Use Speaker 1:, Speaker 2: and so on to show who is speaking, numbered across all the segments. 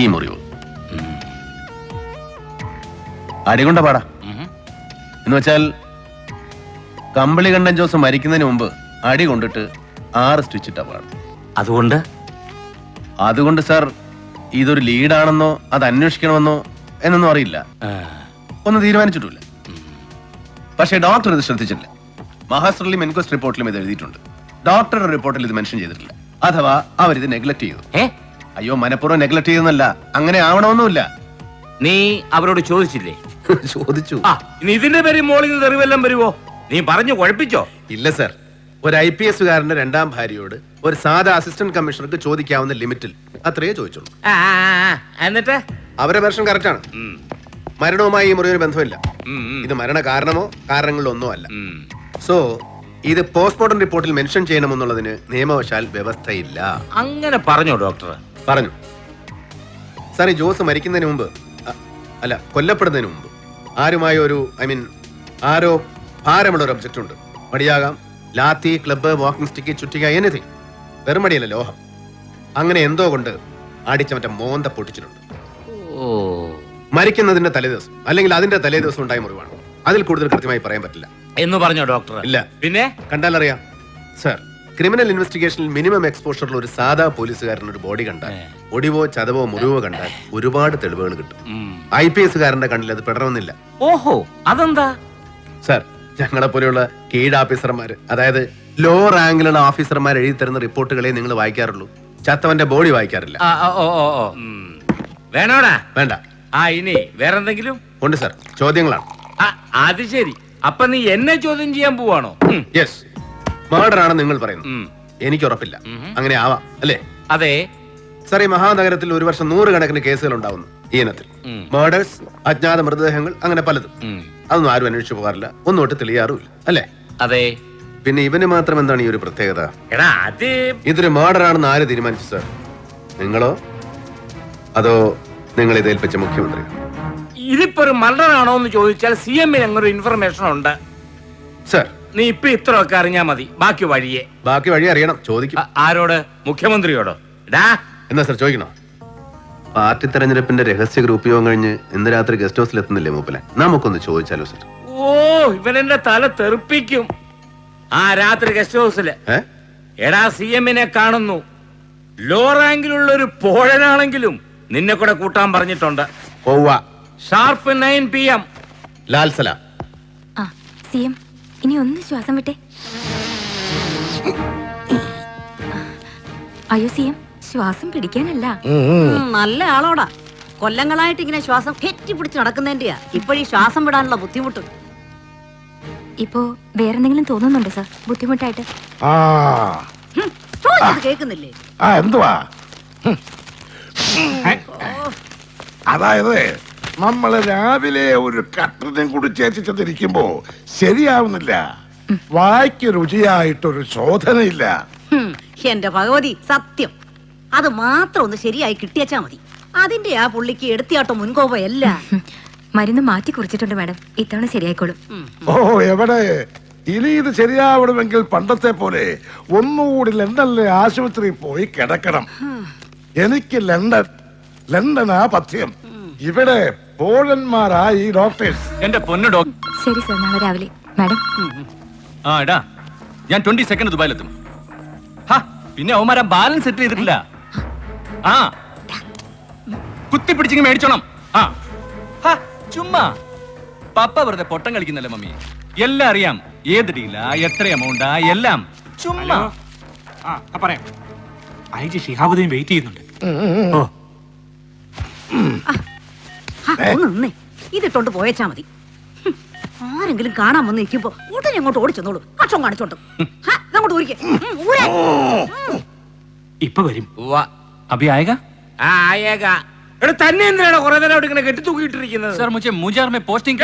Speaker 1: ഈ മുറിവ് അടികൊണ്ട പാടാ എന്ന് വെച്ചാൽ കമ്പിളി കണ്ടൻ ജോസ് മരിക്കുന്നതിന് മുമ്പ് അടി കൊണ്ടിട്ട് 6 സ്റ്റിച്ചിട്ടാ പാടും. അതുകൊണ്ട് സാർ ഇതൊരു ലീഡാണെന്നോ അത് അന്വേഷിക്കണമെന്നോ എന്നൊന്നും അറിയില്ല, ഒന്നും തീരുമാനിച്ചിട്ടില്ല. പക്ഷേ ഡോക്ടർ ഇത് ശ്രദ്ധിച്ചില്ല. മഹാസ്ട്രലിലും ഇൻക്വസ്റ്റ് റിപ്പോർട്ടിലും ഇത് എഴുതിയിട്ടുണ്ട്. ഡോക്ടറുടെ റിപ്പോർട്ടിൽ ഇത് മെൻഷൻ ചെയ്തിട്ടില്ല. അഥവാ അവരിത് നെഗ്ലക്ട് ചെയ്തു. അയ്യോ, മനഃപൂർവ്വം നെഗ്ലക്ട് ചെയ്തെന്നല്ല, അങ്ങനെ ആവണമെന്നുമില്ല.
Speaker 2: നീ അവരോട് ചോദിച്ചില്ലേ?
Speaker 1: ചോദിച്ചു.
Speaker 2: ഇതിന്റെ പേര് മോളിൽ നിന്ന് തെറിവെല്ലാം വരുവോ? നീ പറഞ്ഞു കുഴപ്പിച്ചോ?
Speaker 1: ഇല്ല സാർ, ഒരു IPS കാരന്റെ 2ാം ഭാര്യയോട് ഒരു സാധാ അസിസ്റ്റന്റ് കമ്മീഷണർക്ക് ചോദിക്കാവുന്ന ലിമിറ്റിൽ അത്രയേ ചോദിച്ചുള്ളൂ.
Speaker 2: എന്നിട്ട്
Speaker 1: അവരെ വെർഷൻ കറക്റ്റ് ആണ്. മരണവുമായി ഈ മുറിവിന് ബന്ധമില്ല. ഇത് മരണ കാരണമോ കാരണങ്ങളിലൊന്നോ അല്ല. സോ ഇത് പോസ്റ്റ്മോർട്ടം റിപ്പോർട്ടിൽ മെൻഷൻ ചെയ്യണമെന്നുള്ളതിന് നിയമവശാൽ വ്യവസ്ഥയില്ല.
Speaker 2: അങ്ങനെ പറഞ്ഞോ ഡോക്ടർ?
Speaker 1: പറഞ്ഞു സാർ. ഈ ജോസ് മരിക്കുന്നതിന് മുമ്പ്, അല്ല കൊല്ലപ്പെടുന്നതിന് മുമ്പ് ആരുമായ ഒരു ആരോ ഭാരമുള്ള ഒരു ഒബ്ജക്റ്റ് ഉണ്ട്. മടിയാകാം, ലാത്തി, ക്ലബ്ബ്, വാക്കിംഗ് സ്റ്റിക്ക്, ചുറ്റിക, എനിത്തിങ്. വെറും മടിയല്ല, ലോഹം. അങ്ങനെ എന്തോ കൊണ്ട് അടിച്ച മറ്റേ മോന്ത പൊട്ടിച്ചിട്ടുണ്ട്. മരിക്കുന്നതിന്റെ തലേദിവസം അല്ലെങ്കിൽ അതിന്റെ തലേദിവസം ഉണ്ടായ മുറിവാണ്. അതിൽ കൂടുതൽ കൃത്യമായി പറയാൻ പറ്റില്ല
Speaker 2: എന്ന് പറഞ്ഞോ ഡോക്ടർ? ഇല്ല. പിന്നെ
Speaker 1: കണ്ടാലറിയാം സാർ. ക്രിമിനൽ ഇൻവെസ്റ്റിഗേഷനിൽ മിനിമം എക്സ്പോഷറിൽ ഒരു സാധാ പോലീസുകാരൻ ഒരു ബോഡി കണ്ടാൽ, ഒടിവോ ചതവോ മുറിവോ കണ്ടാൽ ഒരുപാട് തെളിവുകൾ കിട്ടും. IPS കാരന്റെ കണ്ണിൽ അത് പെടണമെന്നില്ല.
Speaker 2: ഓഹോ, അതെന്താ
Speaker 1: സാർ? ഞങ്ങളെ പോലെയുള്ള കീഴ് ഓഫീസർമാര്, അതായത് ലോ റാങ്കിലുള്ള ഓഫീസർമാർ എഴുതി തരുന്ന റിപ്പോർട്ടുകളെ നിങ്ങൾ വായിക്കാറുള്ളൂ, ചത്തവന്റെ ബോഡി വായിക്കാറില്ല.
Speaker 2: വേണോടാ?
Speaker 1: വേണ്ട.
Speaker 2: ഇനി വേറെന്തെങ്കിലും
Speaker 1: ഉണ്ട് സാർ. ചോദ്യങ്ങളാണ്.
Speaker 2: അത് ശരി. അപ്പൊ നീ എന്നെ ചോദ്യം ചെയ്യാൻ പോവാണോ?
Speaker 1: യെസ്, മർഡർ ആണെന്ന് നിങ്ങൾ പറയുന്നു. എനിക്ക് ഉറപ്പില്ല. അങ്ങനെ ആവാം അല്ലേ?
Speaker 2: അതെ
Speaker 1: സാർ. ഈ മഹാനഗരത്തിൽ ഒരു വർഷം 100 കണക്കിന് കേസുകൾ ഉണ്ടാവുന്നു ഈ ഇനത്തിൽ. മർഡേഴ്സ്, അജ്ഞാത മൃതദേഹങ്ങൾ, അങ്ങനെ പലതും. അതൊന്നും ആരും അന്വേഷിച്ചു പോകാറില്ല, ഒന്നോട്ട് തെളിയാറുമില്ല അല്ലേ?
Speaker 2: അതെ.
Speaker 1: പിന്നെ ഇവന് മാത്രം എന്താണ് ഈ ഒരു പ്രത്യേകത?
Speaker 2: അത്
Speaker 1: ഇതൊരു മർഡർ ആണെന്ന് ആര് തീരുമാനിച്ചു സാർ? നിങ്ങളോ അതോ നിങ്ങൾ ഇത് ഏൽപ്പിച്ച മുഖ്യമന്ത്രി?
Speaker 2: ഇതിപ്പോ ഒരു മർഡർ ആണോ എന്ന് ചോദിച്ചാൽ CM അങ്ങനൊരു ഇൻഫർമേഷൻ ഉണ്ട്
Speaker 1: സാർ.
Speaker 2: നീ ഇപ്പൊ ഇത്രയൊക്കെ അറിഞ്ഞാ മതി. ബാക്കി വഴി
Speaker 1: അറിയണം. ചോദിക്കും.
Speaker 2: ആരോട്? മുഖ്യമന്ത്രിയോടോ?
Speaker 1: എന്നാ സാർ ചോദിക്കണോ? പാർട്ടി തെരഞ്ഞെടുപ്പിന്റെ രഹസ്യ ഗ്രൂപ്പ് യോഗം കഴിഞ്ഞ് ഇന്ന് രാത്രി ഗസ്റ്റ് ഹൗസിൽ എത്തുന്നില്ലേ മൂപ്പലെ? നമുക്കൊന്ന് ചോദിച്ചാലോ സാർ?
Speaker 2: ഇവനെന്റെ തല തെറിപ്പിക്കും. രാത്രി ഗസ്റ്റ് ഹൗസില് CM കാണുന്നു. ലോ റാങ്കിലുള്ള ഒരു പോഴനാണെങ്കിലും നിന്നെ കൂടെ കൂട്ടാൻ പറഞ്ഞിട്ടുണ്ട്. Sharp 9 PM.
Speaker 1: ലാൽ സലാം.
Speaker 3: CM, ഇനി ഒന്ന് ശ്വാസം വിട്ടെ. അയ്യോ CM, ശ്വാസം പിടിക്കാനല്ല.
Speaker 4: നല്ല ആളോടാ. കൊല്ലങ്ങളായിട്ട് ഇങ്ങനെ ശ്വാസം കെട്ടിപ്പിടിച്ച് നടക്കുന്നതിന്റെയാ ഇപ്പോഴീ ശ്വാസം വിടാനുള്ള ബുദ്ധിമുട്ട്.
Speaker 3: ഇപ്പോ വേറെന്തെങ്കിലും തോന്നുന്നുണ്ടോ സാർ ബുദ്ധിമുട്ടായിട്ട്?
Speaker 4: കേൾക്കുന്നില്ലേ?
Speaker 5: എന്തുവാ? അതായത് നമ്മള് രാവിലെ ഒരു കട്ടനും കൂടി ചേച്ചിച്ചതിരിക്കുമ്പോ ശരിയാവുന്നില്ല. വായ്ക്ക് രുചിയായിട്ടൊരു ശോധനയില്ല.
Speaker 4: എന്റെ ഭഗവതി, സത്യം. അത് മാത്രം ഒന്ന് ശരിയായി കിട്ടിയച്ചാ മതി. അതിന്റെ ആ പുള്ളിക്ക് എടുത്തിയാട്ടോ മുൻകോപയല്ല.
Speaker 3: മരുന്ന് മാറ്റി കുറിച്ചിട്ടുണ്ട് മാഡം, ഇത്തവണ ശരിയായിക്കോളും.
Speaker 5: എവിടെ? ഇനി ഇത് ശരിയാവണമെങ്കിൽ പണ്ടത്തെ പോലെ ഒന്നുകൂടി ലണ്ടനിലെ ആശുപത്രിയിൽ പോയി കിടക്കണം. എനിക്ക് ലണ്ടനാ പഥ്യം. ഇവിടെ പോഴന്മാരാ ഈ ഡോക്ടേഴ്സ്.
Speaker 2: എന്റെ പൊന്നു ഡോക്ടർ.
Speaker 3: ശരി സാർ, നാളെ രാവിലെ. മാഡം
Speaker 2: ഞാൻ 20 സെക്കൻഡ് ദുബായിലെത്തും. പിന്നെ അവന്മാരാ ബാലൻസ് സെറ്റ് ചെയ്തിട്ടില്ല. കുത്തിപ്പിടിച്ചിങ്ങ് മേടിച്ചോണം. ചുമ്മാ പപ്പ വെറുതെ പൊട്ടം കളിക്കുന്നല്ലേ മമ്മി. എല്ലാം അറിയാം. ഏത് ഡീലാ, എത്ര എമൗണ്ടാ, എല്ലാം ചുമ്മാ പറയാം.
Speaker 6: ഐജി ഷിഹാബുദ്ദീൻ വെയിറ്റ് ചെയ്യുന്നുണ്ട്.
Speaker 4: ഇതിട്ടോണ്ട് പോയച്ചാ മതി. ആരെങ്കിലും കാണാൻ വന്ന് നിൽക്കുമ്പോ ഉടനെ അങ്ങോട്ട് ഓടിച്ചെന്നോളൂ. അക്ഷം കാണിച്ചോണ്ട് അങ്ങോട്ട് ഊരിക്കേ.
Speaker 6: ഇപ്പൊ വരും. അഭി ആയേഗാ?
Speaker 2: ആയേഗാ. തന്നെ എന്തിനാണ് കുറെ നേരം അവിടെ ഇങ്ങനെ കെട്ടിത്തൂക്കിയിട്ടിരിക്കുന്നത്?
Speaker 6: സർ മുझे മൂഞ്ചാർ में പോസ്റ്റിംഗ്.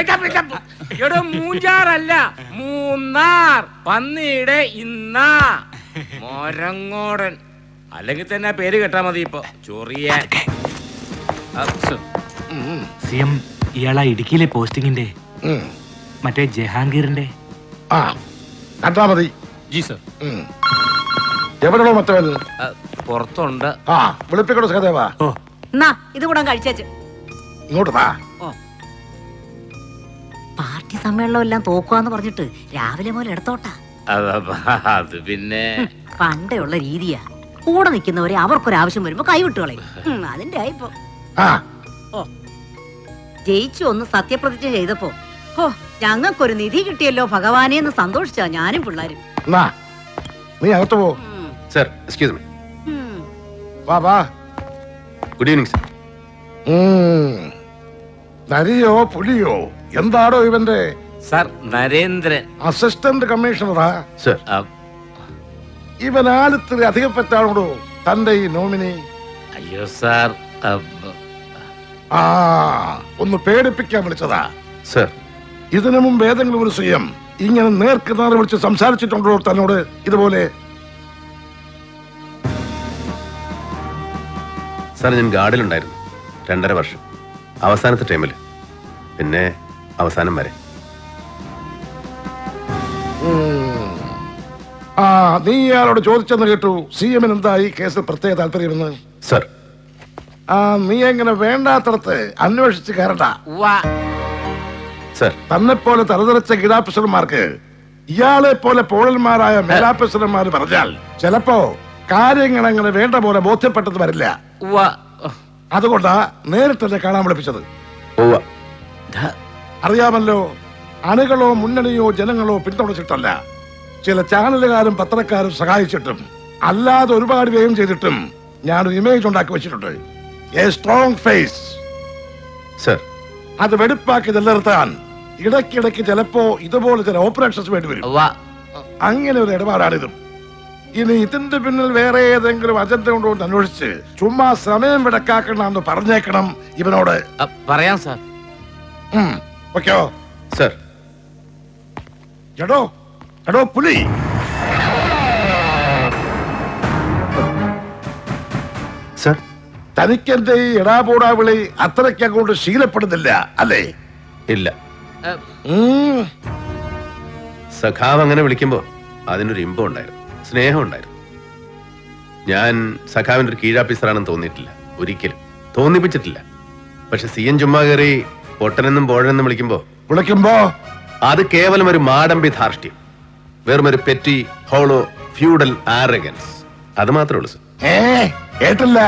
Speaker 2: എടോ മൂഞ്ചാറല്ല, മൂന്നാർ. പന്നിയുടെ ഇന്നാ മൊരങ്ങോടൻ. അല്ലെങ്കിൽ തന്നെ ആ പേര് കേട്ടാ മതി. ഇപ്പൊ ചൊറിയാൻ.
Speaker 6: CM, ഇയാളാ ഇടുക്കിയിലെ പോസ്റ്റിംഗിന്റെ മറ്റേ ജഹാംഗീറിന്റെ.
Speaker 5: കണ്ടാ മതി.
Speaker 6: G sir.
Speaker 5: എവിടെയോ മറ്റവൻ
Speaker 2: പുറത്തുണ്ട്.
Speaker 5: വിളിപ്പിക്കണോ സഹദേവാ?
Speaker 4: എന്നാ ഇത് കൂടെ കഴിച്ചേച്ച്.
Speaker 5: ഇങ്ങോട്ട് വാ.
Speaker 4: ഓ, പാർട്ടി സമ്മേളനം എല്ലാം തോക്കുവാന്ന് പറഞ്ഞിട്ട് രാവിലെ മുതൽ എടുത്തോട്ടാ.
Speaker 2: അത് പിന്നെ
Speaker 4: പണ്ടേ ഉള്ള രീതിയാ. കൂടെ നിൽക്കുന്നവരെ അവർക്കൊരാവശ്യം വരുമ്പോ കൈവിട്ടുകളയും. അതിന്റെ ആയിപ്പോ.
Speaker 5: ആ
Speaker 4: ഓ, ജയിച്ചു ഒന്ന് സത്യപ്രതിജ്ഞ ചെയ്തപ്പോ ഓ ഞങ്ങൾക്കൊരു നിധി കിട്ടിയല്ലോ ഭഗവാനെ എന്ന് സന്തോഷിച്ചാ ഞാനും പിള്ളേരും.
Speaker 5: എന്നാ നീ അകത്ത് പോ.
Speaker 1: Sir excuse me.
Speaker 5: വാ വാ.
Speaker 1: Good evening sir.
Speaker 5: നരിയോ പുലിയോ എന്താടോ ഇവന്റെ?
Speaker 2: സാർ നരേന്ദ്രൻ.
Speaker 5: അസിസ്റ്റന്റ് കമ്മീഷണറാ.
Speaker 1: സർ
Speaker 5: ഇവൻ ആളിത്തിരി അധികപ്പറ്റാണോടോ തന്റെ ഈ നോമിനി?
Speaker 2: അയ്യോ സാർ
Speaker 5: ആ ഒന്ന് പേടിപ്പിക്കാൻ വിളിച്ചതാ.
Speaker 1: സർ
Speaker 5: ഇതിനു മുമ്പ് ഏതെങ്കിലും ഒരു സ്വയം ഇങ്ങനെ നേർക്ക് നേരെ വിളിച്ച് സംസാരിച്ചിട്ടുണ്ടോ തന്നോട് ഇതുപോലെ?
Speaker 1: സാർ ഞാൻ ഗാർഡിലുണ്ടായിരുന്നു 2.5 വർഷം. അവസാനത്തെ ടൈമിൽ പിന്നെ അവസാനം വരെ.
Speaker 5: ആ നീ ഇയാളോട് ചോദിച്ചെന്ന് കേട്ടു. CM എന്താ ഈ കേസിൽ പ്രത്യേക താല്പര്യമെന്ന്?
Speaker 1: സർ
Speaker 5: ആ നീ എങ്ങനെ വേണ്ടാത്തടത്ത് അന്വേഷിച്ച് കയറണ്ട.
Speaker 1: സർ
Speaker 5: തന്നെ പോലെ തലതെറിച്ച ഗീതാഫീസർമാർക്ക് ഇയാളെ പോലെ പോളന്മാരായ മേലാഫീസർമാർ പറഞ്ഞാൽ ചിലപ്പോ കാര്യങ്ങൾ അങ്ങനെ വേണ്ട പോലെ ബോധ്യപ്പെട്ടത് വരില്ല. അതുകൊണ്ടാ നേരിട്ടെന്നെ കാണാൻ വിളിപ്പിച്ചത്.
Speaker 1: ഉവ്വ.
Speaker 5: അറിയാമല്ലോ, അണികളോ മുന്നണിയോ ജനങ്ങളോ പിന്തുണച്ചിട്ടല്ല, ചില ചാനലുകാരും പത്രക്കാരും സഹായിച്ചിട്ടും അല്ലാതെ ഒരുപാട് വ്യയം ചെയ്തിട്ടും ഞാനൊരു ഇമേജ് ഉണ്ടാക്കി വെച്ചിട്ടുണ്ട്. A strong face.
Speaker 1: സർ
Speaker 5: അത് വെടിപ്പാക്കി നിലനിർത്താൻ ഇടയ്ക്കിടയ്ക്ക് ചിലപ്പോ ഇതുപോലെ ചില ഓപ്പറേഷൻസ് വേണ്ടി വരും. അങ്ങനെ ഒരു ഇടപാടാണിതും. ഇനി ഇതിന്റെ പിന്നിൽ വേറെ ഏതെങ്കിലും അജണ്ട ഉണ്ടോ എന്ന് അന്വേഷിച്ച് ചുമ്മാ സമയം വിടക്കാക്കണമെന്ന് പറഞ്ഞേക്കണം ഇവനോട്.
Speaker 2: പറയാം സാർ.
Speaker 5: ഓക്കോ
Speaker 1: സർ.
Speaker 5: എടോ എടോ പുലി,
Speaker 1: സർ
Speaker 5: തനിക്കെന്റെ ഈ എടാപോടാ വിളി അത്രയ്ക്ക് അങ്ങോട്ട് ശീലപ്പെടുന്നില്ല അല്ലേ?
Speaker 1: ഇല്ല. സഖാവ് അങ്ങനെ വിളിക്കുമ്പോ അതിനൊരു ഇമ്പം ഉണ്ടായിരുന്നു, സ്നേഹം ഉണ്ടായിരുന്നു. ഞാൻ സഖാവിന്റെ ഒരു കീഴാഫീസറാണെന്ന് തോന്നിയിട്ടില്ല, ഒരിക്കലും തോന്നിപ്പിച്ചിട്ടില്ല. പക്ഷെ CM ചുമ്മാ കയറി പൊട്ടനെന്നും പോഴനെന്നും വിളിക്കുമ്പോ അത് കേവലം ഒരു മാടമ്പി ധാർഷ്ട്യം, വെറും ഒരു പെറ്റി ഹോളോ ഫ്യൂഡൽ ആരഗൻസ്. അത് മാത്രമേ ഉള്ളൂ സർ.
Speaker 5: കേട്ടില്ല.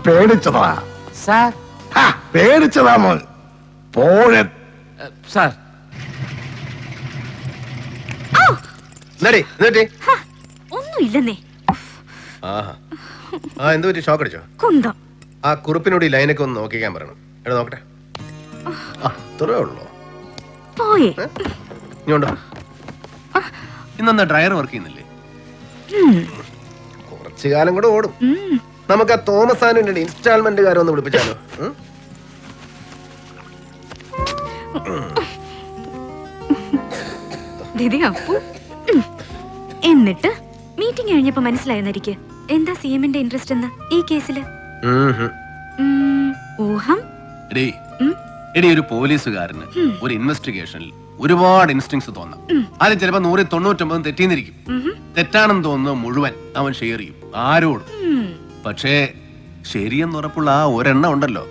Speaker 5: പേടിച്ചതാ
Speaker 2: സാർ.
Speaker 5: പേടിച്ചതാ മോൻ പോഴൻ.
Speaker 2: സാർ
Speaker 3: ഒന്നുമില്ലെന്നേ.
Speaker 1: എന്ത് പറ്റി? ഷോക്ക് അടിച്ചോ?
Speaker 3: കുന്തം.
Speaker 1: ആ കുറിപ്പിനോട് ഈ ലൈനൊക്കെ ഒന്ന് നോക്കിക്കാൻ പറയണം. എടാ നോക്കട്ടെ. അത്രേ ഉള്ളൂ.
Speaker 3: പോയേ
Speaker 1: ഇങ്ങോട്ടോ. ഇന്നെന്താ ഡ്രയർ വർക്ക് ചെയ്യുന്നില്ലേ? കുറച്ചു കാലം കൂടെ ഓടും. നമുക്ക് ആ തോമസ് ആനുവിന്റെ ഇൻസ്റ്റാൾമെന്റ് ഒന്ന് വിളിപ്പിച്ചാലോ?
Speaker 3: എന്നിട്ട് മീറ്റിംഗ് കഴിഞ്ഞപ്പോ മനസ്സിലായെന്നിരിക്കെ എന്താ CMന്റെ ഇൻട്രസ്റ്റ് എന്ന് ഈ കേസില്? ഊഹം.
Speaker 1: എടി, ഒരു പോലീസുകാരന് ഒരു ഇൻവെസ്റ്റിഗേഷനിൽ ഒരുപാട് ഇൻസ്റ്റിങ്സ് തോന്നാം. അത് ചിലപ്പോ 199 തെറ്റിന്നിരിക്കും. തെറ്റാണെന്ന് തോന്നുന്നത് മുഴുവൻ അവൻ ഷെയർ ചെയ്യും ആരോടും. പക്ഷേ ശരിയെന്ന് ഉറപ്പുള്ള ആ ഒരെണ്ണം ഉണ്ടല്ലോ,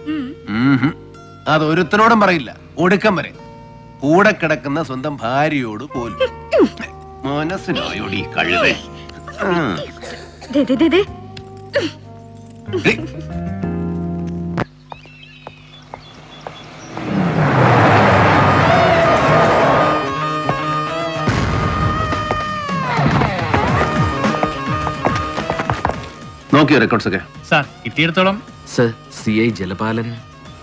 Speaker 1: അത് ഒരുത്തനോടും പറയില്ല, ഒടുക്കം വരെ. കൂടെ കിടക്കുന്ന സ്വന്തം ഭാര്യയോട് പോലും. മനസ്സിലായോടി കഴുതേ? നോക്കിയോ റെക്കോർഡ്സ് ഒക്കെ?
Speaker 6: സാർ കിട്ടിയിടത്തോളം.
Speaker 7: സർ, CI ജലപാലൻ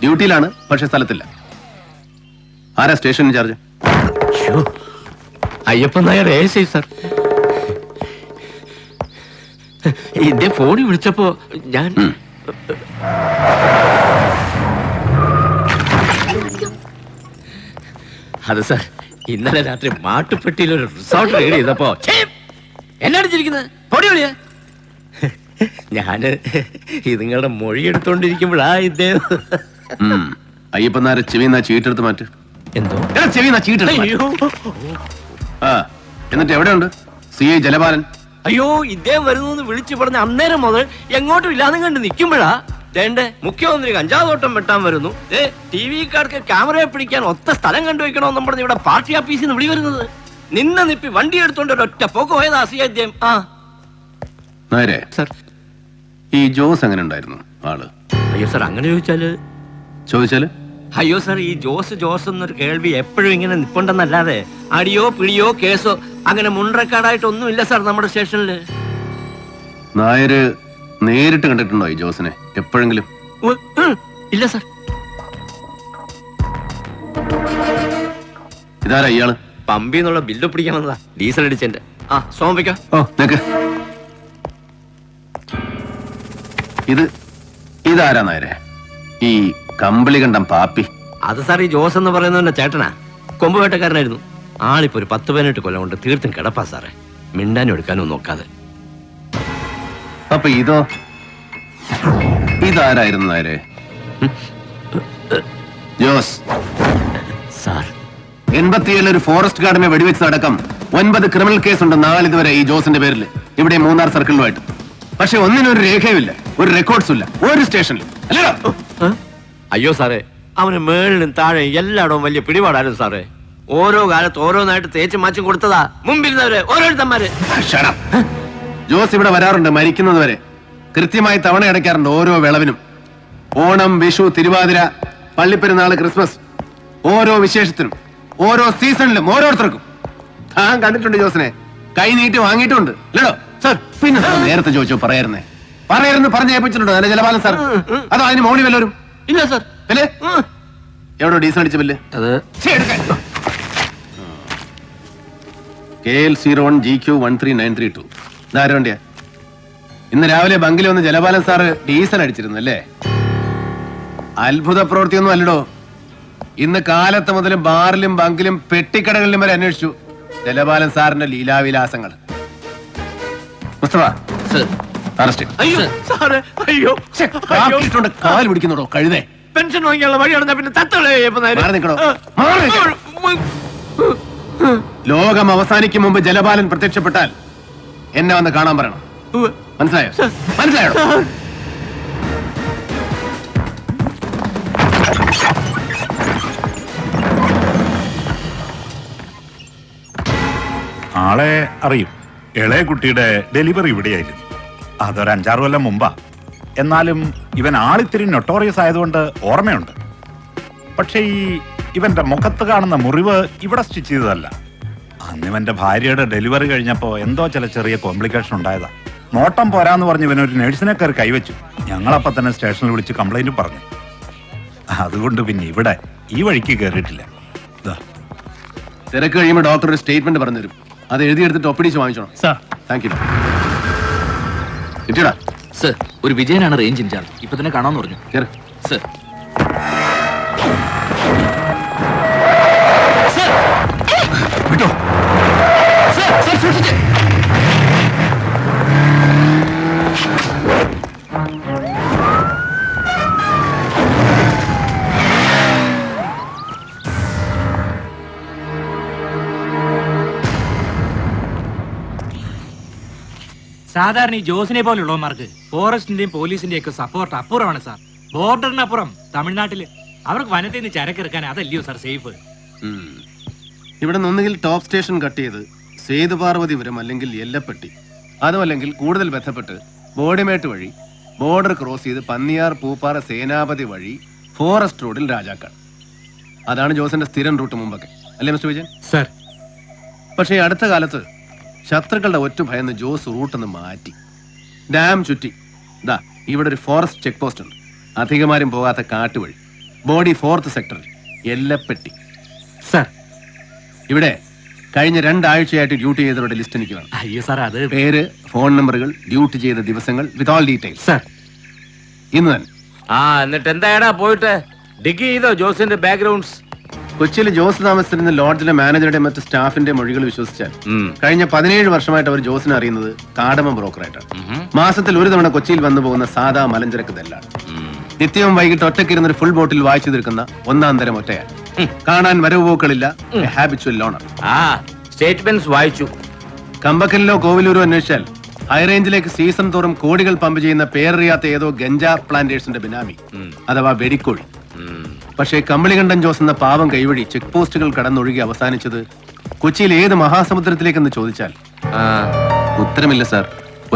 Speaker 1: ഡ്യൂട്ടിയിലാണ്, പക്ഷെ സ്ഥലത്തില്ല. ആരാ station in charge?
Speaker 7: Ayyappan Nair ASI sir. എന്റെ ഫോണിൽ വിളിച്ചപ്പോ ഞാൻ അത് സാർ, ഇന്നലെ രാത്രി മാട്ടുപ്പെട്ടിയിൽ ഒരു റിസോർട്ട് റെയ്ഡ് ചെയ്തപ്പോ എന്നടിച്ചിരിക്കുന്നത് പൊടി വിളിയാ. ഞാന് ഇതുങ്ങളുടെ മൊഴി എടുത്തോണ്ടിരിക്കുമ്പോഴാ ഇദ്ദേഹം.
Speaker 1: അയ്യപ്പനാരെ ചെവിന്നാ ചീട്ടെടുത്ത് മാറ്റ്.
Speaker 7: എന്തോ
Speaker 1: എടാ, ചെവി നാ ചീട്ട് എടുത്ത്
Speaker 7: അയ്യോ
Speaker 1: ആ എന്നിട്ട് എവിടെയുണ്ട് CI ജലപാലൻ?
Speaker 7: അയ്യോ ഇദ്ദേഹം വരുന്നു വിളിച്ചു പറഞ്ഞ അന്നേരം മുതൽ എങ്ങോട്ടും ഇല്ലാതെ കണ്ട് നിൽക്കുമ്പോഴാ ദേണ്ടേ മുഖ്യമന്ത്രി കഞ്ചാവോട്ടം വെട്ടാൻ വരുന്നു. TV-കാർക്ക് ക്യാമറയെ പിടിക്കാൻ ഒത്ത സ്ഥലം കണ്ടുവെക്കണമെന്നും പറഞ്ഞ് ഇവിടെ പാർട്ടി ഓഫീസിൽ നിന്ന് വിളി വരുന്നത്. നിന്ന നിപ്പി വണ്ടി എടുത്തോണ്ട് ഒറ്റ പോക്ക് പോയതാ CI അദ്ദേഹം. ആ
Speaker 1: നേരെ
Speaker 7: സർ.
Speaker 1: ഈ ജോസ് എങ്ങനെ ഉണ്ടായിരുന്നു ആള്?
Speaker 7: അയ്യോ സാർ അങ്ങനെ
Speaker 1: ചോദിച്ചാല്
Speaker 7: അയ്യോ സാർ ഈ ജോസ് എന്നൊരു കേൾവി എപ്പോഴും ഇങ്ങനെ നിപ്പുണ്ടെന്നല്ലാതെ അടിയോ പിടിയോ കേസോ അങ്ങനെ മുൻറെക്കാർഡായിട്ടൊന്നും ഇല്ല സാർ നമ്മുടെ സ്റ്റേഷനില്.
Speaker 1: നായര് നേരിട്ട് കണ്ടിട്ടുണ്ടോ ഈ ജോസിനെ എപ്പോഴെങ്കിലും?
Speaker 7: ഇല്ല സാർ.
Speaker 1: ഇതാരാ ഇയാള്?
Speaker 7: പമ്പിന്നുള്ള ബില്ല് പിടിക്കാൻ വന്നതാ, ഡീസൽ അടിച്ചെന്റെ. ആ സോമിക്ക.
Speaker 1: ഓ നിക്ക്. ഇതാരാ നായരെ? ഈ കമ്പിളി കണ്ടം പാപ്പി?
Speaker 7: അത് സാർ ഈ ജോസ് എന്ന് പറയുന്നവന്റെ ചേട്ടനാ, കൊമ്പ് വേട്ടക്കാരനായിരുന്നു. ആളിപ്പോ ഒരു 10-18 കൊല്ലം കൊണ്ട് തീർത്തും കിടപ്പാ സാറേ, മിണ്ടാനും എടുക്കാനും നോക്കാതെ.
Speaker 1: അപ്പൊ ഇതാരായിരുന്നു നായരെ? ജോസ്
Speaker 7: സാർ
Speaker 1: 87 ഒരു ഫോറസ്റ്റ് ഗാർഡിനെ വെടിവെച്ചതടക്കം 9 ക്രിമിനൽ കേസുണ്ട് നാളിതുവരെ ഈ ജോസിന്റെ പേരിൽ, ഇവിടെ 3 സർക്കിളിലുമായിട്ട്. പക്ഷെ ഒന്നിനൊരു രേഖയുമില്ല, ഒരു റെക്കോർഡ്സും ഇല്ല ഒരു സ്റ്റേഷനിലും. അല്ലല്ലോ?
Speaker 7: അയ്യോ സാറേ, അവന് മേളിലും താഴെ എല്ലായിടവും വലിയ പിടിപാടായിരുന്നു സാറേ. ഓരോ കാലത്ത് ഓരോന്നായിട്ട് തേച്ച് മാച്ചും കൊടുത്തതാ മുമ്പിരുന്നവര് ഓരോരുത്തന്മാര്.
Speaker 1: ജോസ് ഇവിടെ വരാറുണ്ട് മരിക്കുന്നത് വരെ. കൃത്യമായി തവണ അടയ്ക്കാറുണ്ട് ഓരോ വിളവിനും. ഓണം, വിഷു, തിരുവാതിര, പള്ളിപ്പെരുന്നാള്, ക്രിസ്മസ്, ഓരോ വിശേഷത്തിനും ഓരോ സീസണിലും ഓരോരുത്തർക്കും. താൻ കണ്ടിട്ടുണ്ട് ജോസിനെ, കൈ നീട്ടി വാങ്ങിയിട്ടുണ്ട്. അല്ലടോ സാർ? പിന്നെ നേരത്തെ ചോദിച്ചോ പറയായിരുന്നേ? പറഞ്ഞു ഏൽപ്പിച്ചിട്ടുണ്ടോ നല്ല ജലപാലൻ സാർ? അതോ അതിന് മോളി വല്ലവരും?
Speaker 7: ഇല്ല സാർ.
Speaker 1: അല്ലേ? എവിടോ ഡീസൽ അടിച്ച ബില്ല്?
Speaker 7: അത്
Speaker 1: KL01 GQ 13932. ഇതാര വണ്ടിയാ? ഇന്ന് രാവിലെ ബങ്കിൽ വന്ന് ജലപാലൻ സാറ് ഡീസൽ അടിച്ചിരുന്നു അല്ലേ? അത്ഭുത പ്രവൃത്തിയൊന്നും അല്ലടോ. ഇന്ന് കാലത്ത് മുതലും ബാറിലും ബങ്കിലും പെട്ടിക്കടകളിലും വരെ അന്വേഷിച്ചു ജലപാലൻ സാറിന്റെ ലീലാവിലാസങ്ങൾ. മുസ്തഫ അറസ്റ്റ്.
Speaker 7: അയ്യോ സാറേ, അയ്യോ
Speaker 1: കാല് പിടിക്കുന്നുണ്ടോ കഴുതേ?
Speaker 7: പെൻഷൻ വാങ്ങിയുള്ള വഴി നടന്ന പിന്നെ
Speaker 1: മാറി നിൽക്കണോ? ലോകം അവസാനിക്കും മുമ്പ് ജലപാലൻ പ്രത്യക്ഷപ്പെട്ടാൽ എന്നെ വന്ന് കാണാൻ പറയണം. മനസ്സിലായോ? മനസ്സിലായോ?
Speaker 8: ആളെ അറിയും. ഇളയ കുട്ടിയുടെ ഡെലിവറി ഇവിടെയായിരുന്നു. അതൊരു 5-6 കൊല്ലം മുമ്പാ. എന്നാലും ഇവൻ ആളിത്തിരി നൊട്ടോറിയസ് ആയതുകൊണ്ട് ഓർമ്മയുണ്ട്. പക്ഷെ ഇവന്റെ മുഖത്ത് കാണുന്ന മുറിവ് ഇവിടെ സ്റ്റിച്ച് ചെയ്തതല്ല. അന്ന് ഇവന്റെ ഭാര്യയുടെ ഡെലിവറി കഴിഞ്ഞപ്പോ എന്തോ ചില ചെറിയ കോംപ്ലിക്കേഷൻ ഉണ്ടായതാ. നോട്ടം പോരാന്ന് പറഞ്ഞ് ഇവനൊരു നഴ്സിനെ കയറി കൈവച്ചു. ഞങ്ങളപ്പോ തന്നെ സ്റ്റേഷനിൽ വിളിച്ച് കംപ്ലൈന്റ് പറഞ്ഞു. അതുകൊണ്ട് പിന്നെ ഇവിടെ ഈ വഴിക്ക് കയറിയിട്ടില്ല.
Speaker 1: തിരക്ക് കഴിയുമ്പോൾ ഡോക്ടർ ഒരു സ്റ്റേറ്റ്മെന്റ് പറഞ്ഞുതരും. അത് എഴുതിയെടുത്തിട്ട് ഒപ്പിടിച്ച് വാങ്ങിച്ചോണം. Thank you. കിട്ടിയടാ?
Speaker 9: സർ, ഒരു വിജയനാണ് റേഞ്ച് ഇൻചാർജ്. ഇപ്പൊ തന്നെ കാണാന്ന് പറഞ്ഞു. സർ.
Speaker 1: വിട്ടോ. സൂക്ഷിച്ച്.
Speaker 6: സാധാരണ ഈ ജോസിനെ പോലുള്ളവന്മാർക്ക് ഫോറസ്റ്റിന്റെയും പോലീസിന്റെയും ഒക്കെ സപ്പോർട്ട് അപ്പുറമാണ് സാർ. ബോർഡറിനപ്പുറം തമിഴ്നാട്ടില് അവർക്ക് വനത്തിൽ നിന്ന് ചരക്കിറക്കാൻ അതല്ലയോ സാർ സേഫ്?
Speaker 1: ഇവിടെ നിന്നൊന്നുകിൽ ടോപ്പ് സ്റ്റേഷൻ കട്ട് ചെയ്ത് സേതുപാർവതിപുരം അല്ലെങ്കിൽ എല്ലപ്പെട്ടി, അതുമല്ലെങ്കിൽ കൂടുതൽ ബന്ധപ്പെട്ട് ബോഡിമേട്ട് വഴി ബോർഡർ ക്രോസ് ചെയ്ത് പന്നിയാർ, പൂപ്പാറ, സേനാപതി വഴി ഫോറസ്റ്റ് റോഡിൽ രാജാക്കാട്. അതാണ് ജോസിന്റെ സ്ഥിരം റൂട്ട് മുമ്പൊക്കെ, അല്ലേ മിസ്റ്റർ വിജയൻ?
Speaker 6: സർ.
Speaker 1: പക്ഷേ അടുത്ത കാലത്ത് ശത്രുക്കളുടെ ഒറ്റ ഭയന്ന് ജോസ് റൂട്ടൊന്ന് മാറ്റി. ഡാം ചുറ്റി ദാ ഇവിടെ ഒരു ഫോറസ്റ്റ് ചെക്ക് പോസ്റ്റ് ഉണ്ട്. അധികമാരും പോകാത്ത കാട്ടുവഴി, ബോഡി 4th സെക്ടറിൽ എല്ലപ്പെട്ടി.
Speaker 6: സർ,
Speaker 1: ഇവിടെ കഴിഞ്ഞ 2 ആഴ്ചയായിട്ട് ഡ്യൂട്ടി ചെയ്തവരുടെ ലിസ്റ്റ് എനിക്ക് വേണം.
Speaker 6: അയ്യോ സാർ, അത്
Speaker 1: പേര്, ഫോൺ നമ്പറുകൾ, ഡ്യൂട്ടി ചെയ്ത ദിവസങ്ങൾ വിത്ത് ഓൾ ഡീറ്റെയിൽസ്.
Speaker 6: സർ.
Speaker 1: ഇന്ന് തന്നെ.
Speaker 2: എന്നിട്ട് എന്തായടാ പോയിട്ട് ഡിഗ് ചെയ്തോ ജോസിന്റെ ബാക്ക്ഗ്രൗണ്ട്സ്?
Speaker 1: കൊച്ചിയിൽ ജോസ് താമസിച്ചിരുന്ന ലോഡ്ജിലെ മാനേജറുടെ മറ്റ് സ്റ്റാഫിന്റെ മൊഴികൾ വിശ്വസിച്ചാൽ കഴിഞ്ഞ 17 വർഷമായിട്ട് അവർ ജോസിനെ അറിയുന്നത് കാടമ ബ്രോക്കറായിട്ടാണ്. മാസത്തിൽ ഒരു തവണ കൊച്ചിയിൽ വന്നു പോകുന്ന സാധാ മലഞ്ചരക്ക് ദല്ലാൾ. നിത്യവും വൈകിട്ട് ഒറ്റയ്ക്കിരുന്ന ഒരു ഫുൾ ബോട്ടിൽ വായിച്ചു തീർക്കുന്ന ഒന്നാം തരം ഒറ്റയാൾ. കാണാൻ വരവ് പോക്കളില്ല, ഹാബിച്വൽ ലോണർ.
Speaker 2: ആ സ്റ്റേറ്റ്മെന്റ്സ് വായിച്ചു.
Speaker 1: കമ്പക്കലിലോ കോവിലൂരോ അന്വേഷിച്ചാൽ ഹൈറേഞ്ചിലേക്ക് സീസൺ തോറും കോടികൾ പമ്പ് ചെയ്യുന്ന പേരറിയാത്ത ഏതോ ഗഞ്ച പ്ലാന്റേഴ്സിന്റെ ബിനാമി, അഥവാ വെടിക്കോഴി. പക്ഷേ കമ്പളികണ്ഠൻ ജോസ് എന്ന പാവം കൈവഴി ചെക്ക് പോസ്റ്റുകൾ കടന്നൊഴുകി അവസാനിച്ചത് കൊച്ചിയിൽ ഏത് മഹാസമുദ്രത്തിലേക്കെന്ന് ചോദിച്ചാൽ ഉത്തരമില്ല സാർ,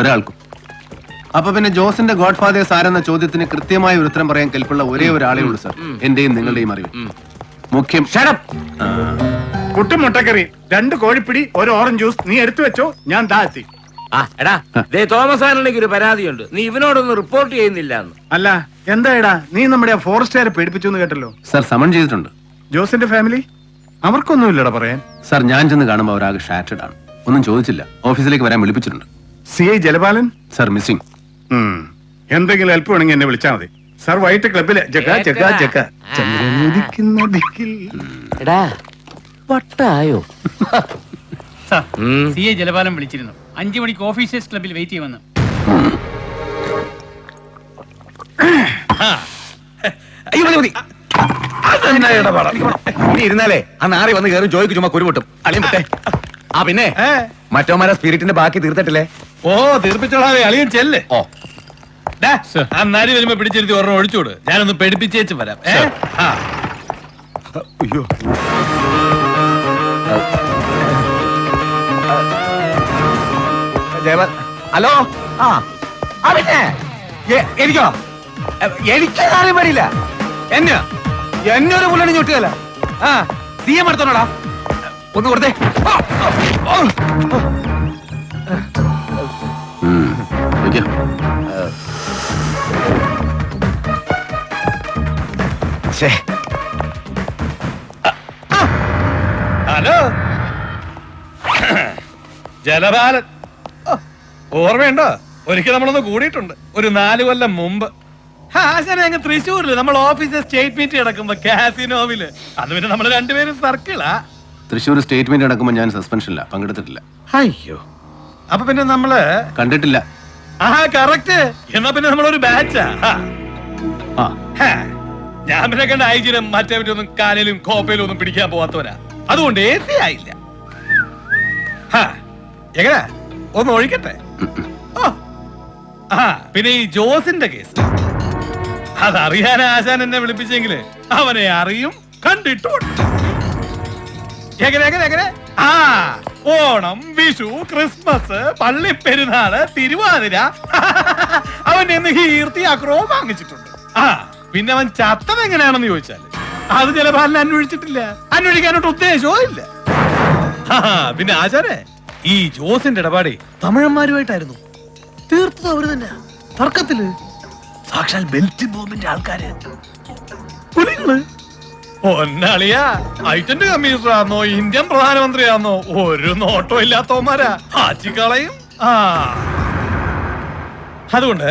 Speaker 1: ഒരാൾക്കും. അപ്പൊ പിന്നെ ജോസിന്റെ ഗോഡ് ഫാദേഴ്സ് ആരെന്ന ചോദ്യത്തിന് കൃത്യമായ ഒരു ഉത്തരം പറയാൻ കെൽപ്പുള്ള ഒരേ ഒരാളേ ഉള്ളൂ സാർ, എന്റെയും നിങ്ങളുടെയും അറിവ്. മുഖ്യം
Speaker 10: കുട്ടും മുട്ടക്കറി, 2 കോഴിപ്പിടി, 1 ഓറഞ്ച് ജ്യൂസ് നീ എടുത്തു വെച്ചോ, ഞാൻ താഴ്ത്തി.
Speaker 2: ആ എടാ ദേ തോമസ് ആന്റണിക്ക് ഒരു പരാതിയുണ്ട്, നീ ഇവനോടൊന്ന് റിപ്പോർട്ട് ചെയ്യുന്നില്ല എന്ന്.
Speaker 10: അല്ല എന്താ നീ നമ്മുടെ ഫോറസ്റ്റുകാരെ പേടിപ്പിച്ചു എന്ന് കേട്ടല്ലോ.
Speaker 1: സാർ സമൺ ചെയ്തിട്ടുണ്ട്.
Speaker 10: ജോസിന്റെ ഫാമിലി അവർക്കൊന്നുമില്ലടാ പറയാൻ.
Speaker 1: സാർ ഞാൻ ചെന്ന് കാണുമ്പോൾ അവരാകെ ഷാറ്റഡ് ആണ്. ഒന്നും ചോദിച്ചില്ല, ഓഫീസിലേക്ക് വരാൻ വിളിപ്പിച്ചിട്ടുണ്ട്.
Speaker 10: CI ജലപാലൻ
Speaker 1: sir missing.
Speaker 10: എന്തെങ്കിലും ഹെൽപ്പ് വേണമെങ്കിൽ എന്നെ വിളിച്ചാൽ മതി. സാർ വൈകിട്ട് ക്ലബില്
Speaker 2: എടാ വട്ടായോ?
Speaker 6: CI ജലപാലം വിളിച്ചിരുന്നു. 5 മണിക്ക് ഓഫീസേഴ്സ് ക്ലബിൽ വെയിറ്റ് ചെയ്യുമെന്ന്.
Speaker 7: ഇരുന്നാലേ ആ നാറി വന്ന് കയറി ജോയിക്ക് ചുമ്മാ കുരുമുട്ടും. ആ പിന്നെ മറ്റോമാരെ സ്പിരിറ്റിന്റെ ബാക്കി തീർത്തിട്ടില്ലേ?
Speaker 10: ഓ തീർപ്പിച്ചോളാവേ, അളിയൻ ചെല്ല്. ഓ ആ നാരി വരുമ്പോ പിടിച്ചിരുത്തി ഒരെണ്ണം ഒഴിച്ചോട്, ഞാനൊന്ന് പേടിപ്പിച്ചേച്ച് വരാം. അയ്യോ
Speaker 7: ഹലോ. ആ പിന്നെ എനിക്കോ? എനിക്ക് കാര്യം പറ്റില്ല. എന്നൊരു പുള്ളി ഞൊട്ടുകയല്ല. CM എടുത്തോടാ, ഒന്ന് കൊടുത്തേ.
Speaker 10: ഹലോ ജലപാലൻ, ഓർമ്മയുണ്ടോ? ഒരിക്കൽ നമ്മളൊന്ന് കൂടിയിട്ടുണ്ട്, ഒരു 4 കൊല്ലം മുമ്പ്. അങ്ങ് തൃശ്ശൂരില് നമ്മൾ ഓഫീസിൽ സ്റ്റേറ്റ് മീറ്റ് കിടക്കുമ്പോ കാസിനോവില്. അത് പിന്നെ നമ്മൾ രണ്ടുപേരും സർക്കിളാ.
Speaker 1: തൃശ്ശൂർ സ്റ്റേറ്റ്മെന്റ് നടക്കുമ്പോൾ ഞാൻ സസ്പെൻഷനില്ല, പങ്കെടുത്തിട്ടില്ല.
Speaker 10: അയ്യോ, അപ്പൊ പിന്നെ നമ്മള്
Speaker 1: കണ്ടിട്ടില്ല.
Speaker 10: കറക്റ്റ്. എന്നാ പിന്നെ നമ്മളൊരു ബാച്ചാ. ഞാൻ പിന്നെ കണ്ട ഐജിനും മറ്റേവരൊന്നും കാലിലും കോപ്പയിലും ഒന്നും പിടിക്കാൻ പോവാത്തവരാ, അതുകൊണ്ട് AC ആയില്ല. എങ്ങനെ ഒന്ന് ഒഴിക്കട്ടെ. പിന്നെ ഈ ജോസിന്റെ കേസ് അതറിയാൻ ആശാൻ എന്നെ വിളിപ്പിച്ചെങ്കില് അവനെ അറിയും, കണ്ടിട്ടുണ്ട്. എങ്ങനെ ഓണം, വിഷു, ക്രിസ്മസ്, പള്ളിപ്പെരുന്നാള്, തിരുവാതിര അവന്റെ ഒന്ന് കീർത്തി അക്രോ വാങ്ങിച്ചിട്ടുണ്ട്. പിന്നെ അവൻ ചത്തത് എങ്ങനെയാണെന്ന് ചോദിച്ചാല് അത് ജലപാലനെ അന്വേഷിച്ചിട്ടില്ല, അന്വേഷിക്കാനോട്ട് ഉദ്ദേശവും ഇല്ല. പിന്നെ ആചാരെ ഈ ജോസിന്റെ ഇടപാടെ തമിഴന്മാരുമായിട്ടായിരുന്നു. തീർത്തത് അവര് തന്നെ, തർക്കത്തില് സാക്ഷാൽ ബെൽറ്റ് ബോംബിന്റെ ആൾക്കാര്. ഒന്നളിയാ ഐറ്റന്റ് കമ്മീഷണറാന്നോ ഇന്ത്യൻ പ്രധാനമന്ത്രിയാന്നോ ഒരു നോട്ടോ ഇല്ലാത്തവന്മാരാ, ആച്ചിക്കളയും. അതുകൊണ്ട്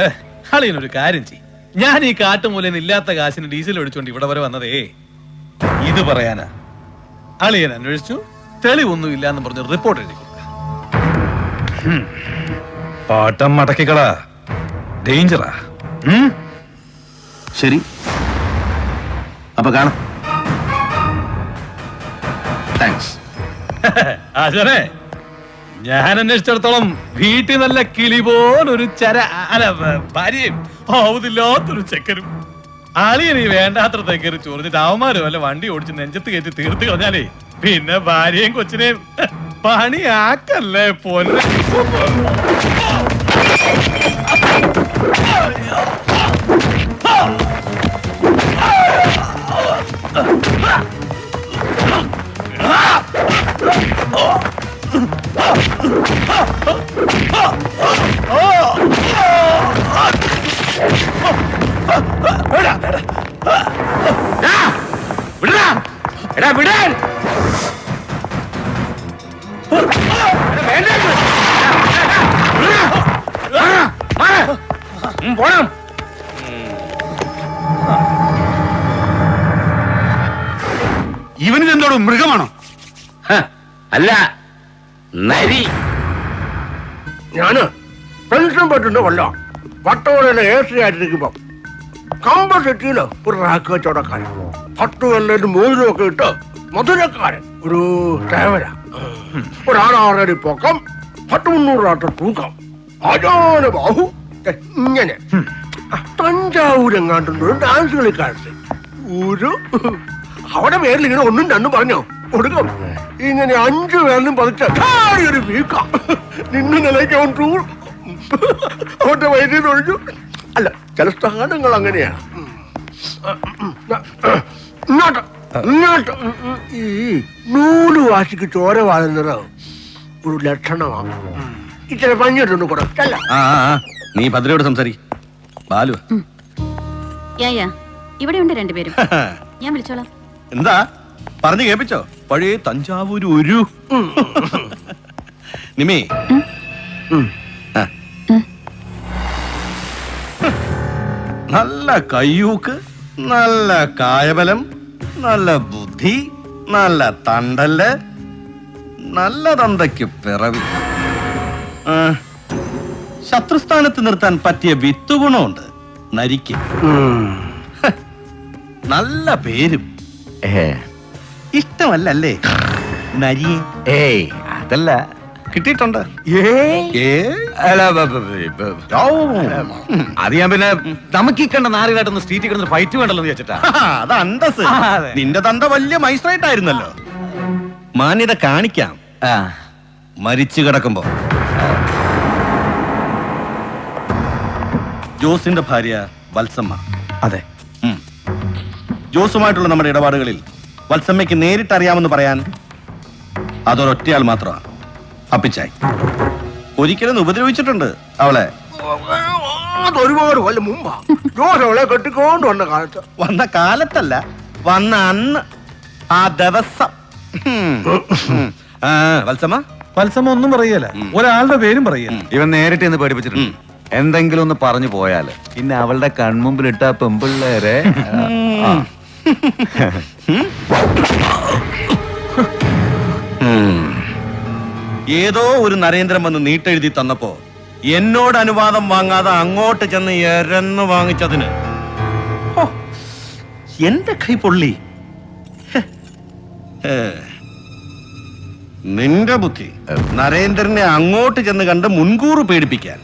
Speaker 10: അളിയനൊരു കാര്യം ചെയ്യും, ഞാൻ ഈ കാട്ടുമൂലന്ന് ഇല്ലാത്ത കാശിന് ഡീസൽ ഒഴിച്ചുകൊണ്ട് ഇവിടെ വരെ വന്നതേ ഇത് പറയാനാ. അളിയൻ അന്വേഷിച്ചു, തെളിവൊന്നും ഇല്ലാന്ന് പറഞ്ഞ് റിപ്പോർട്ട് എഴുതി കൊടുക്ക. പാട്ടം മടക്കിക്കളാ, ഡേഞ്ചറാ.
Speaker 1: ശരി, അപ്പൊ കാണാം. താങ്ക്സ്.
Speaker 10: ആശാനെ, ഞാൻ അന്വേഷിച്ചിടത്തോളം വീട്ടിൽ നല്ല കിളി പോലൊരു ഭാര്യയും ആവുന്നില്ലാത്തൊരു ചെക്കനും. അളിയന് ഈ വേണ്ടാത്ര കയറി ചൊറിഞ്ഞിട്ട് അവന്മാര് വല്ല വണ്ടി ഓടിച്ച് നെഞ്ചത്ത് കയറ്റി തീർത്ത് കളഞ്ഞാലേ പിന്നെ ഭാര്യയും കൊച്ചിനെയും പണിയാക്കല്ലേ പോലെ. വിടാൻ പോണം. ഇവനിതെന്തോടും മൃഗമാണോ?
Speaker 2: അല്ല, നരി.
Speaker 5: ഞാന് പെൻഷൻ പറ്റുന്ന കൊല്ല വട്ടോടെ AC ആയിട്ടിരിക്കുമ്പോ
Speaker 11: കമ്പസിറ്റിയില് ഒരു റാക്ക് കച്ചവടക്കാരൻ, 10 കല്ലും മോതിരം ഒക്കെ ഇട്ട് മധുരക്കാരൻ, ഒരു തേവര, ഒരാളാറടി പൊക്കം, 10-300 തൂക്കം, അജാന ബാഹു, ഇങ്ങനെ തഞ്ചാവൂരെങ്ങാണ്ടുണ്ട് ഒരു ഡാൻസ് കളിക്കാരൻ. ഒരു അവിടെ പേരിൽ ഇങ്ങനെ 1ഉം 2ഉം പറഞ്ഞോ കൊടുക്കും. ഇങ്ങനെ 5 പേരിലും പതിച്ച ഒരു വീക്കാം നിന്ന് നിലയ്ക്കവൻ ടൂർ അവന്റെ വൈദ്യുതി ഒഴിച്ചു. അല്ല, ചില സ്ഥാനങ്ങൾ അങ്ങനെയാണ്. ഇങ്ങോട്ട് ഇങ്ങോട്ട് ഈ 100 വാശിക്ക് ചോര വാഴുന്നത് ഒരു ലക്ഷണമാണ്. ഇച്ചിരി പഞ്ഞിട്ടുണ്ട് കുറച്ചല്ല.
Speaker 7: നീ ഭദ്രയോട് സംസാരിക്കും. ബാലു
Speaker 3: ഇവിടെയുണ്ട് രണ്ടുപേരും. ഞാൻ വിളിച്ചോളാം.
Speaker 7: എന്താ പറഞ്ഞു കേൾപ്പിച്ചോ? പഴയ തഞ്ചാവൂര് ഒരു നിമേ നല്ല കയ്യൂക്ക്, നല്ല കായബലം, നല്ല ബുദ്ധി, നല്ല തണ്ടല്, നല്ല തന്തയ്ക്ക് പിറവി, ശത്രുസ്ഥാനത്ത് നിർത്താൻ പറ്റിയ വിത്തുഗുണമുണ്ട് നരിക്ക്, നല്ല പേരും. ഇഷ്ടമല്ലേ നരിയെ?
Speaker 11: ഏയ് അതല്ല,
Speaker 7: കിട്ടിയിട്ടുണ്ട്.
Speaker 10: അത് ഞാൻ പിന്നെ നമുക്ക് ഈ കണ്ട നാറുകാട്ടൊന്ന് സ്ട്രീറ്റിൽ കിടന്ന് ഫൈറ്റ് വേണ്ടല്ലോ എന്ന് വെച്ചിട്ടാ.
Speaker 7: അത് അന്തസ്. നിന്റെ തന്ത വലിയ മൈസ്ട്രേറ്റ് ആയിരുന്നല്ലോ. മാന്യത കാണിക്കാം മരിച്ചു കിടക്കുമ്പോ. ജോസിന്റെ ഭാര്യ വത്സമ്മ.
Speaker 10: അതെ,
Speaker 7: ജോസുമായിട്ടുള്ള നമ്മുടെ ഇടപാടുകളിൽ വത്സമ്മയ്ക്ക് നേരിട്ട് അറിയാമെന്ന് പറയാൻ അതൊരൊറ്റയാൾ മാത്രമാണ്, അപ്പിച്ചായി. ഒരിക്കലും ഉപദ്രവിച്ചിട്ടുണ്ട് അവളെ.
Speaker 11: അതൊരുപാട് കൊല്ലം മുമ്പാ ജോസവളെ കെട്ടിക്കൊണ്ട് വന്ന കാലത്ത്.
Speaker 7: വന്ന കാലത്തല്ല, വന്ന അന്ന്, ആ ദിവസം. വത്സമ്മ
Speaker 10: വത്സമ്മ ഒന്നും പറയല, ഒരാളുടെ പേരും പറയല. ഇവൻ നേരിട്ട് എന്ന് പേടിപ്പിച്ചിട്ടുണ്ട്. എന്തെങ്കിലും ഒന്ന് പറഞ്ഞു പോയാല് പിന്നെ അവളുടെ കൺമുമ്പിലിട്ട പെമ്പിള്ളേരെ
Speaker 7: ഏതോ ഒരു നരേന്ദ്രൻ വന്ന് നീട്ടെഴുതി തന്നപ്പോ എന്നോട് അനുവാദം വാങ്ങാതെ അങ്ങോട്ട് ചെന്ന് എരന്ന് വാങ്ങിച്ചതിന് എന്റെ കൈ പൊള്ളി. നിന്റെ ബുദ്ധി നരേന്ദ്രനെ അങ്ങോട്ട് ചെന്ന് കണ്ട് മുൻകൂർ പേടിപ്പിക്കാൻ.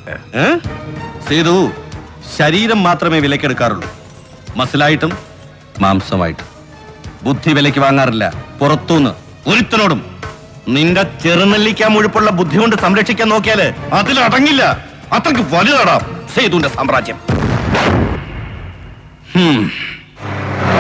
Speaker 7: സേതു, ശരീരം മാത്രമേ വിലക്കെടുക്കാറുള്ളൂ, മസിലായിട്ടും മാംസമായിട്ടും. ബുദ്ധി വിലയ്ക്ക് വാങ്ങാറില്ല പുറത്തുനിന്ന് ഒരുത്തനോടും. നിന്റെ ചെറുനെല്ലിക്കാൻ മുഴുപ്പുള്ള ബുദ്ധി കൊണ്ട് സംരക്ഷിക്കാൻ നോക്കിയാല് അതിലടങ്ങില്ല. അത്രക്ക് വലുതാടാം സേതുവിന്റെ സാമ്രാജ്യം.